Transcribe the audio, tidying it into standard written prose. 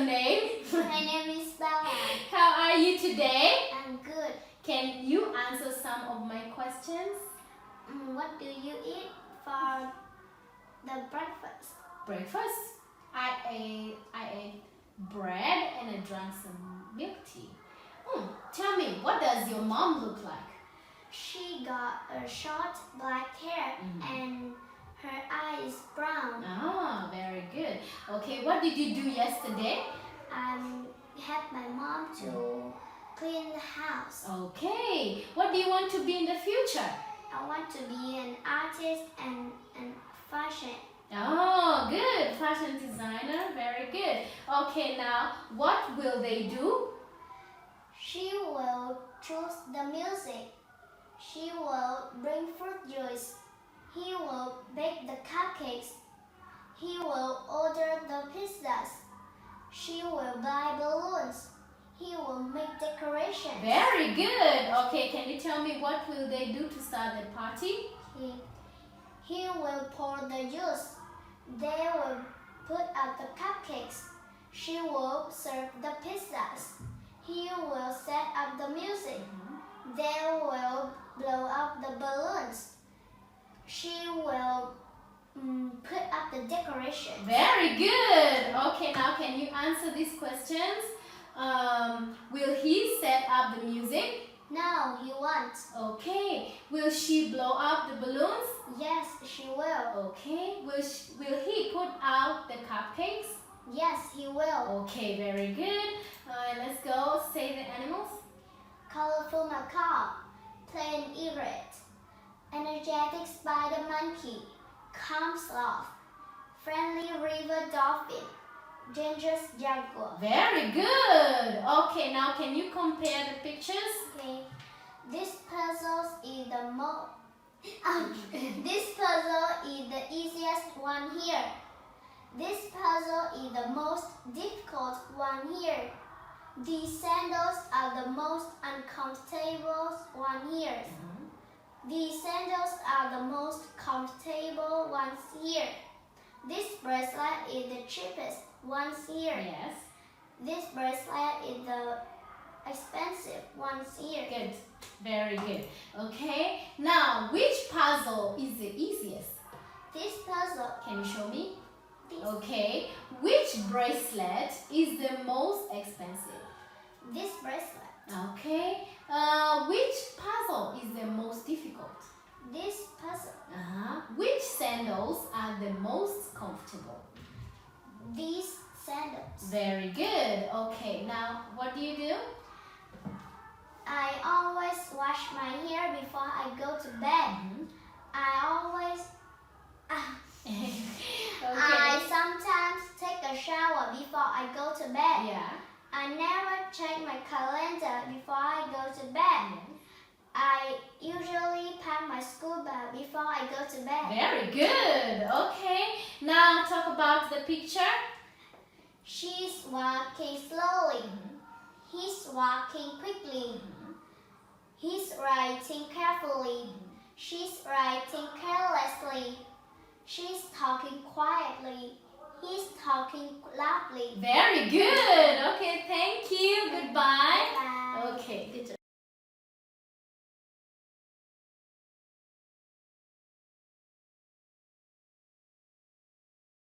name? My name is Bella. How are you today? I'm good. Can you answer some of my questions? What do you eat for the breakfast? Breakfast? I ate bread and I drank some milk tea. Tell me, what does your mom look like? She got a short black hair and her eye is brown. Ah, very good. Okay, what did you do yesterday? I helped my mom to clean the house. Okay, what do you want to be in the future? I want to be an artist and fashion. Oh, good. Fashion designer. Very good. Okay, now what will they do? She will choose the music. She will bring fruit juice. He will bake the cupcakes. He will order the pizzas. She will buy balloons. He will make decorations. Very good. Okay, can you tell me what will they do to start the party? He will pour the juice. They will put out the cupcakes. She will serve the pizzas. He will set up the music. They will blow up the balloons. She will put up the decorations. Very good. Okay, now can you answer these questions? Will he set up the music? No, he won't. Okay. Will she blow up the balloons? Yes, she will. Okay. Will he put out the cupcakes? Yes, he will. Okay, very good. Let's go. Say the animals. Colorful macaque, plain egret, energetic spider monkey, calm sloth, friendly river dolphin, dangerous jaguar. Very good. Okay, now can you compare the pictures? Okay, this puzzle is the most. This puzzle is the easiest one here. This puzzle is the most difficult one here. These sandals are the most uncomfortable one here. These sandals are the most comfortable ones here. This bracelet is the cheapest ones here. Yes. This bracelet is the expensive ones here. Good. Very good. Okay. Now, which puzzle is the easiest? This puzzle. Can you show me? This. Okay. Which bracelet is the most expensive? This bracelet. Okay. Which puzzle is the most difficult? This puzzle. Which sandals are the most comfortable? These sandals. Very good. Okay. Now, what do you do? I always wash my hair before I go to bed. I sometimes take a shower before I go to bed. Yeah. I never check my calendar before I go to bed. I usually pack my school bag before I go to bed. Very good. Okay. Now talk about the picture. She's walking slowly. He's walking quickly. He's writing carefully. She's writing carelessly. She's talking quietly. He's talking loudly. Very good. Okay, thank you. Goodbye. Bye. Okay, good job.